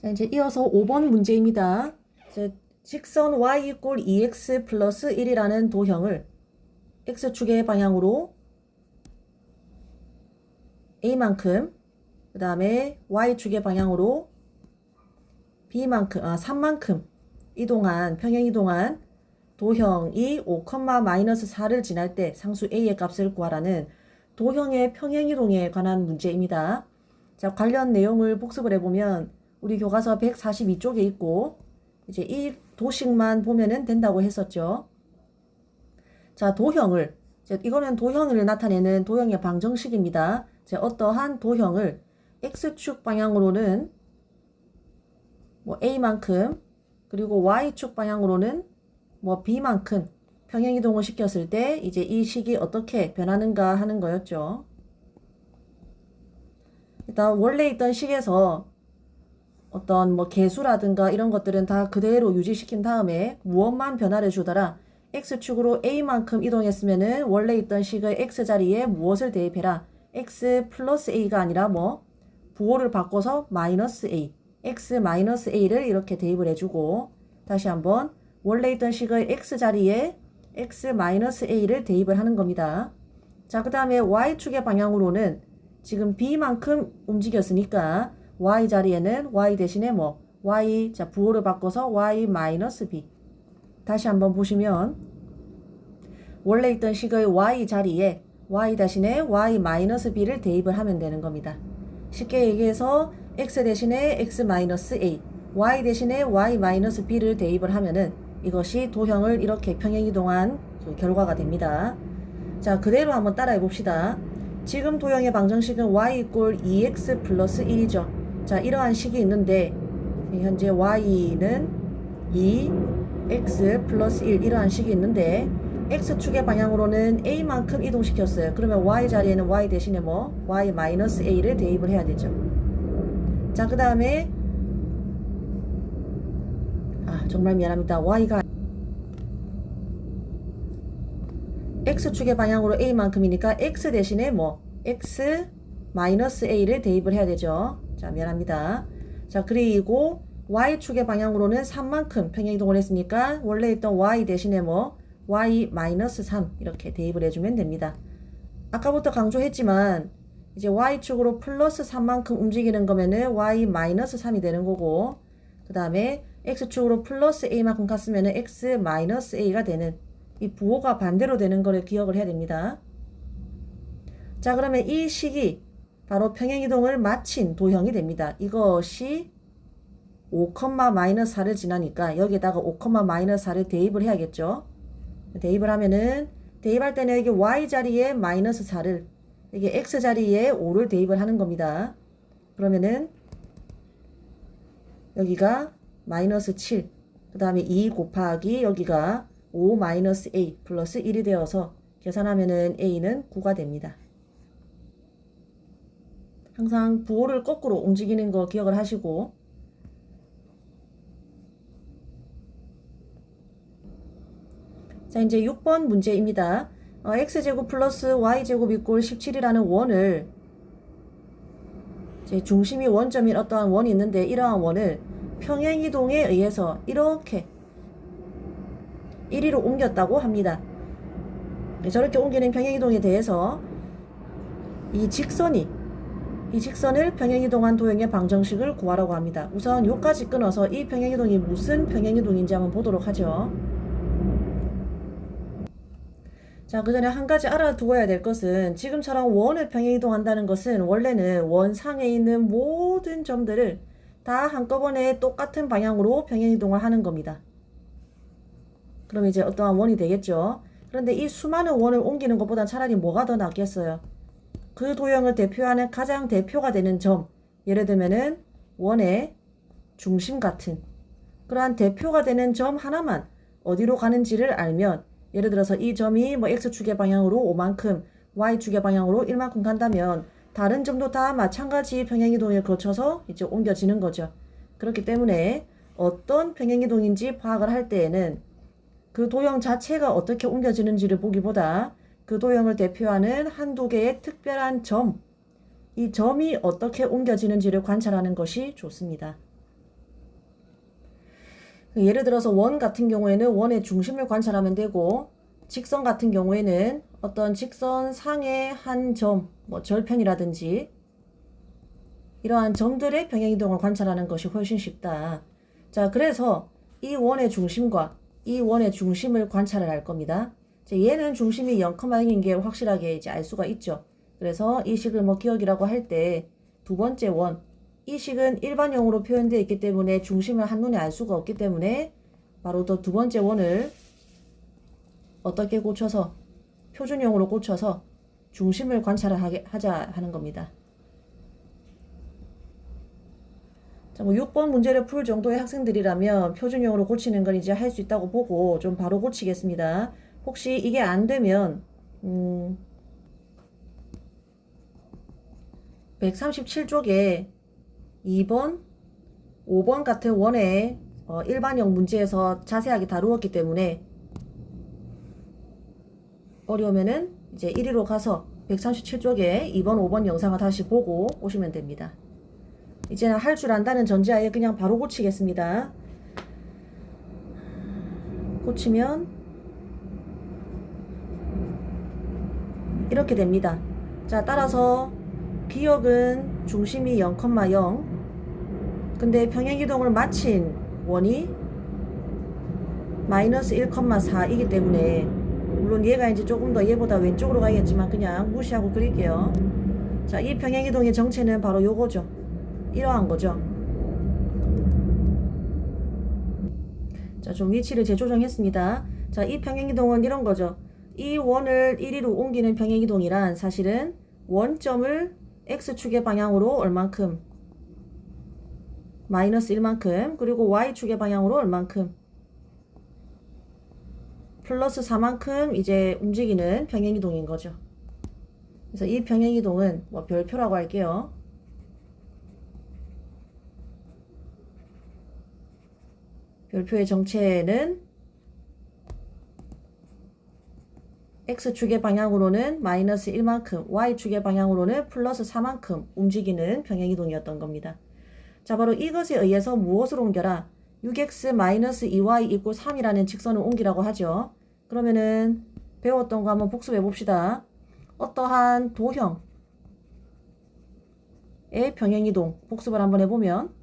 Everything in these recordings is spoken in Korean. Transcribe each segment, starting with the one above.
자, 이제 이어서 5번 문제입니다. 이제 직선 y 이꼴 2x 플러스 1이라는 도형을 x축의 방향으로 a만큼, 그 다음에 y축의 방향으로 b만큼, 3만큼 평행 이동한 도형이 5,-4를 지날 때 상수 a의 값을 구하라는 도형의 평행 이동에 관한 문제입니다. 자, 관련 내용을 복습을 해보면 우리 교과서 142쪽에 있고 이제 이 도식만 보면은 된다고 했었죠. 자, 도형을 이거는 도형을 나타내는 도형의 방정식입니다. 어떠한 도형을 x축 방향으로는 뭐 a만큼, 그리고 y축 방향으로는 뭐 b만큼 평행 이동을 시켰을 때 이제 이 식이 어떻게 변하는가 하는 거였죠. 일단 원래 있던 식에서 어떤 뭐 개수라든가 이런 것들은 다 그대로 유지시킨 다음에 무엇만 변화를 주더라. x축으로 a만큼 이동했으면은 원래 있던 식의 x자리에 무엇을 대입해라. x 플러스 a가 아니라 뭐 부호를 바꿔서 마이너스 a, x 마이너스 a를 이렇게 대입을 해주고, 다시 한번 원래 있던 식의 x자리에 x 마이너스 a를 대입을 하는 겁니다. 자, 그 다음에 y축의 방향으로는 지금 b만큼 움직였으니까 y 자리에는 y 대신에 뭐 y, 자, 부호를 바꿔서 y 마이너스 b. 다시 한번 보시면 원래 있던 식의 y 자리에 y 대신에 y 마이너스 b를 대입을 하면 되는 겁니다. 쉽게 얘기해서 x 대신에 x 마이너스 a, y 대신에 y 마이너스 b를 대입을 하면은 이것이 도형을 이렇게 평행 이동한 그 결과가 됩니다. 자, 그대로 한번 따라해 봅시다. 지금 도형의 방정식은 y 이꼴 2x 플러스 1이죠. 자, 이러한 식이 있는데 현재 y는 2x 플러스 1 이러한 식이 있는데 x축의 방향으로는 a만큼 이동시켰어요. 그러면 y 자리에는 y 대신에 뭐 y 마이너스 a를 대입을 해야 되죠. 자, 그 다음에 정말 미안합니다. y가 x축의 방향으로 a만큼이니까 x 대신에 뭐 x 마이너스 a를 대입을 해야 되죠. 자, 미안합니다. 자, 그리고 y축의 방향으로는 3만큼 평행 이동을 했으니까 원래 있던 y 대신에 뭐 y 마이너스 3 이렇게 대입을 해주면 됩니다. 아까부터 강조했지만 이제 y축으로 플러스 3만큼 움직이는 거면은 y 마이너스 3이 되는 거고, 그 다음에 x축으로 플러스 a만큼 갔으면은 x 마이너스 a가 되는, 이 부호가 반대로 되는 거를 기억을 해야 됩니다. 자, 그러면 이 식이 바로 평행이동을 마친 도형이 됩니다. 이것이 5,-4를 지나니까 여기에다가 5,-4를 대입을 해야겠죠. 대입을 하면은, 대입할 때는 여기 y 자리에 마이너스 4를, 여기 x 자리에 5를 대입을 하는 겁니다. 그러면은 여기가 마이너스 7, 그 다음에 2 곱하기 여기가 5 마이너스 a 플러스 1이 되어서 계산하면은 a는 9가 됩니다. 항상 부호를 거꾸로 움직이는 거 기억을 하시고, 자, 이제 6번 문제입니다. x제곱 플러스 y제곱 이꼴 17이라는 원을, 이제 중심이 원점인 어떠한 원이 있는데 이러한 원을 평행이동에 의해서 이렇게 1위로 옮겼다고 합니다. 저렇게 옮기는 평행이동에 대해서 이 직선을 평행이동한 도형의 방정식을 구하라고 합니다. 우선 요까지 끊어서 이 평행이동이 무슨 평행이동인지 한번 보도록 하죠. 자, 그 전에 한 가지 알아두어야 될 것은 지금처럼 원을 평행이동한다는 것은 원래는 원상에 있는 모든 점들을 다 한꺼번에 똑같은 방향으로 평행이동을 하는 겁니다. 그럼 이제 어떠한 원이 되겠죠. 그런데 이 수많은 원을 옮기는 것보다 차라리 뭐가 더 낫겠어요. 그 도형을 대표하는 가장 대표가 되는 점, 예를 들면은 원의 중심 같은 그러한 대표가 되는 점 하나만 어디로 가는지를 알면, 예를 들어서 이 점이 뭐 x축의 방향으로 5만큼, y축의 방향으로 1만큼 간다면 다른 점도 다 마찬가지 평행이동을 거쳐서 이제 옮겨지는 거죠. 그렇기 때문에 어떤 평행이동인지 파악을 할 때에는 그 도형 자체가 어떻게 옮겨지는지를 보기보다 그 도형을 대표하는 한두 개의 특별한 점, 이 점이 어떻게 옮겨지는지를 관찰하는 것이 좋습니다. 예를 들어서 원 같은 경우에는 원의 중심을 관찰하면 되고, 직선 같은 경우에는 어떤 직선 상의 한 점, 뭐 절편이라든지 이러한 점들의 평행이동을 관찰하는 것이 훨씬 쉽다. 자, 그래서 이 원의 중심과 이 원의 중심을 관찰을 할 겁니다. 자, 얘는 중심이 0,0인 게 확실하게 이제 알 수가 있죠. 그래서 이 식을 뭐 기억이라고 할 때 두 번째 원, 이 식은 일반형으로 표현되어 있기 때문에 중심을 한눈에 알 수가 없기 때문에 바로 또 두 번째 원을 어떻게 고쳐서 표준형으로 고쳐서 중심을 관찰을 하자 하는 겁니다. 자, 뭐 6번 문제를 풀 정도의 학생들이라면 표준형으로 고치는 건 이제 할 수 있다고 보고 좀 바로 고치겠습니다. 혹시 이게 안 되면 137쪽에 2번, 5번 같은 원의 일반형 문제에서 자세하게 다루었기 때문에 어려우면은 이제 1위로 가서 137쪽에 2번, 5번 영상을 다시 보고 오시면 됩니다. 이제는 할 줄 안다는 전제하에 그냥 바로 고치겠습니다. 고치면 이렇게 됩니다. 자, 따라서 기역은 중심이 0,0 근데 평행이동을 마친 원이 마이너스 1,4이기 때문에 물론 얘가 이제 조금 더 얘보다 왼쪽으로 가겠지만 그냥 무시하고 그릴게요. 자, 이 평행이동의 정체는 바로 요거죠. 이러한 거죠. 자, 좀 위치를 재조정했습니다. 자, 이 평행이동은 이런 거죠. 이 원을 1위로 옮기는 평행이동이란 사실은 원점을 x축의 방향으로 얼만큼 마이너스 1만큼 그리고 y축의 방향으로 얼만큼 플러스 4만큼 이제 움직이는 평행이동인 거죠. 그래서 이 평행이동은 뭐 별표라고 할게요. 별표의 정체는 x축의 방향으로는 마이너스 1만큼, y축의 방향으로는 플러스 4만큼 움직이는 평행이동이었던 겁니다. 자, 바로 이것에 의해서 무엇을 옮겨라? 6x 마이너스 2y 이꼴 3이라는 직선을 옮기라고 하죠. 그러면은 배웠던 거 한번 복습해 봅시다. 어떠한 도형의 평행이동 복습을 한번 해보면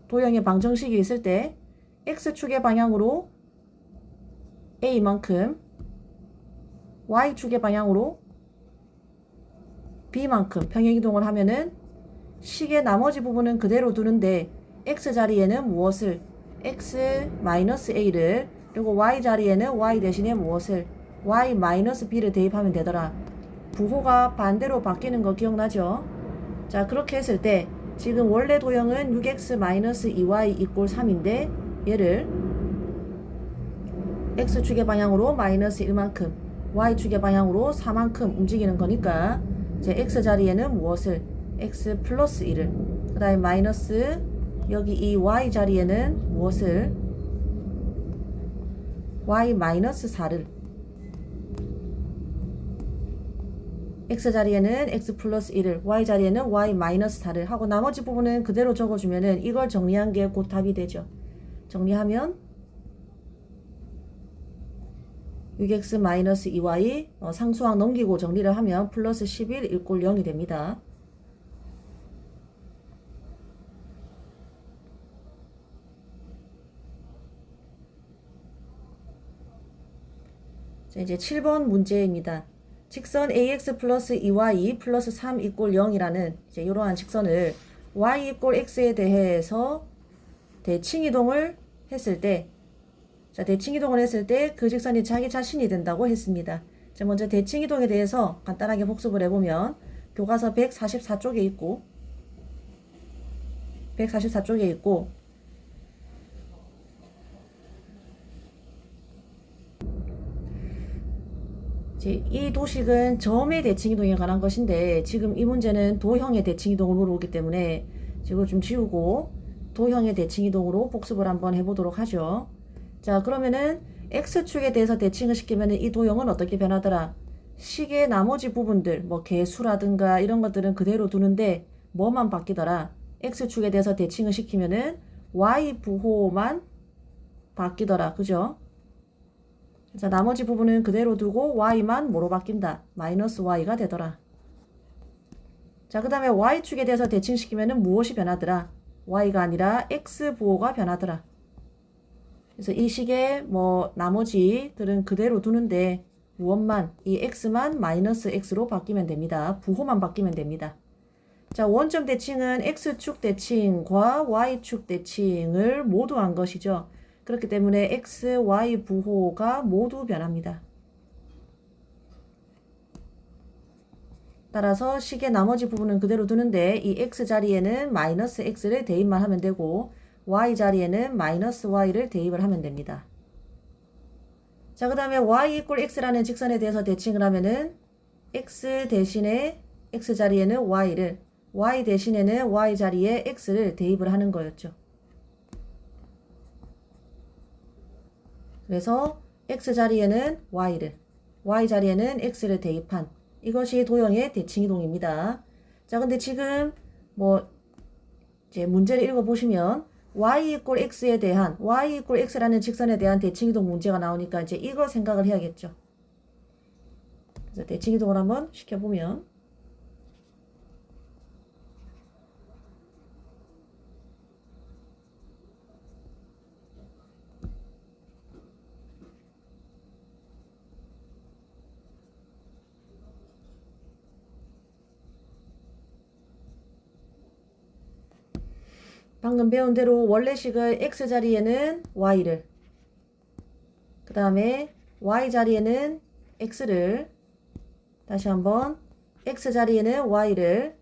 도형의 방정식이 있을 때 x축의 방향으로 a만큼 y축의 방향으로 b만큼 평행이동을 하면은 식의 나머지 부분은 그대로 두는데 x 자리에는 무엇을 x-a를 그리고 y 자리에는 y 대신에 무엇을 y-b를 대입하면 되더라. 부호가 반대로 바뀌는 거 기억나죠? 자, 그렇게 했을 때 지금 원래 도형은 6x-2y 이꼴 3인데 얘를 x축의 방향으로 마이너스 1만큼 y축의 방향으로 4만큼 움직이는 거니까 제 x 자리에는 무엇을 x 플러스 1을 그 다음에 마이너스 여기 이 y 자리에는 무엇을 y 마이너스 4를 x 자리에는 x 플러스 1을 y 자리에는 y 마이너스 4를 하고 나머지 부분은 그대로 적어주면은 이걸 정리한 게 곧 답이 되죠. 정리하면 6x 마이너스 2y 상수항 넘기고 정리를 하면 플러스 11 1꼴 0이 됩니다. 자, 이제 7번 문제입니다. 직선 ax 플러스 2y 플러스 3 이꼴 0이라는 이제 이러한 직선을 y 이꼴 x에 대해서 대칭이동을 했을 때 자, 대칭이동을 했을 때 그 직선이 자기 자신이 된다고 했습니다. 자, 먼저 대칭이동에 대해서 간단하게 복습을 해보면 교과서 144쪽에 있고 144쪽에 있고 이 도식은 점의 대칭이동에 관한 것인데 지금 이 문제는 도형의 대칭이동을 물어보기 때문에 이걸 좀 지우고 도형의 대칭이동으로 복습을 한번 해보도록 하죠. 자, 그러면은 x축에 대해서 대칭을 시키면은 이 도형은 어떻게 변하더라? 식의 나머지 부분들 뭐 개수라든가 이런 것들은 그대로 두는데 뭐만 바뀌더라? x축에 대해서 대칭을 시키면은 y 부호만 바뀌더라. 그죠? 자, 나머지 부분은 그대로 두고 y만 뭐로 바뀐다? 마이너스 y가 되더라. 자, 그 다음에 y축에 대해서 대칭시키면은 무엇이 변하더라? y가 아니라 x 부호가 변하더라. 그래서 이 식의 뭐 나머지들은 그대로 두는데 무엇만, 이 x만 마이너스 x로 바뀌면 됩니다. 부호만 바뀌면 됩니다. 자, 원점 대칭은 x축 대칭과 y축 대칭을 모두 한 것이죠. 그렇기 때문에 x, y 부호가 모두 변합니다. 따라서 식의 나머지 부분은 그대로 두는데 이 x 자리에는 마이너스 x를 대입만 하면 되고 y 자리에는 마이너스 y를 대입을 하면 됩니다. 자, 그 다음에 y 이퀄 x라는 직선에 대해서 대칭을 하면은 x 대신에 x 자리에는 y를, y 대신에는 y 자리에 x를 대입을 하는 거였죠. 그래서 x 자리에는 y를, y 자리에는 x를 대입한 이것이 도형의 대칭이동입니다. 자, 근데 지금 뭐 이제 문제를 읽어보시면 y 이퀄 x에 대한 y 이퀄 x라는 직선에 대한 대칭이동 문제가 나오니까 이제 이걸 생각을 해야겠죠. 그래서 대칭이동을 한번 시켜보면 방금 배운 대로 원래식을 x 자리에는 y를, 그 다음에 y 자리에는 x를, 다시 한번 x 자리에는 y를,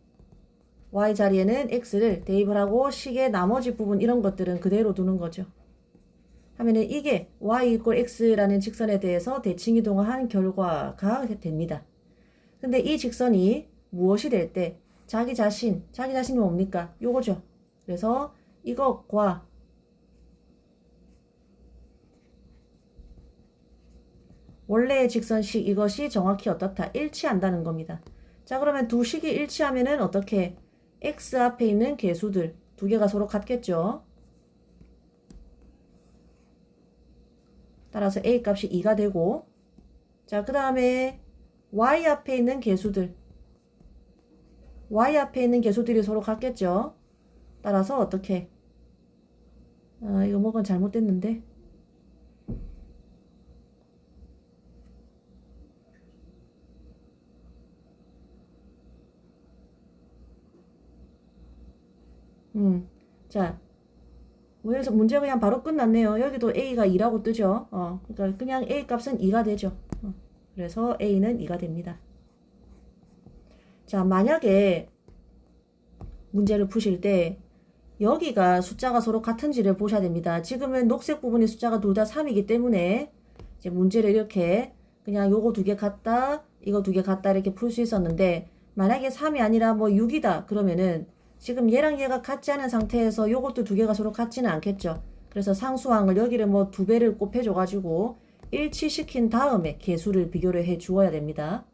y 자리에는 x를 대입을 하고 식의 나머지 부분 이런 것들은 그대로 두는 거죠. 하면은 이게 y 이퀄 x라는 직선에 대해서 대칭이동을 한 결과가 됩니다. 근데 이 직선이 무엇이 될 때 자기 자신이 뭡니까? 요거죠. 그래서 이것과 원래의 직선식 이것이 정확히 어떻다? 일치한다는 겁니다. 자, 그러면 두 식이 일치하면은 어떻게? x 앞에 있는 개수들 두 개가 서로 같겠죠. 따라서 a 값이 2가 되고, 자, 그 다음에 y 앞에 있는 개수들, y 앞에 있는 개수들이 서로 같겠죠. 따라서 어떻게? 이거 뭐가 잘못됐는데. 자, 그래서 문제가 그냥 바로 끝났네요. 여기도 a가 2라고 뜨죠. 그러니까 그냥 a 값은 2가 되죠. 그래서 a는 2가 됩니다. 자, 만약에 문제를 푸실 때 여기가 숫자가 서로 같은지를 보셔야 됩니다. 지금은 녹색 부분의 숫자가 둘 다 3이기 때문에 이제 문제를 이렇게 그냥 요거 두 개 같다, 이거 두 개 같다 이렇게 풀 수 있었는데 만약에 3이 아니라 뭐 6이다 그러면은 지금 얘랑 얘가 같지 않은 상태에서 요것도 두 개가 서로 같지는 않겠죠. 그래서 상수항을 여기를 뭐 두 배를 곱해줘 가지고 일치시킨 다음에 개수를 비교를 해 주어야 됩니다.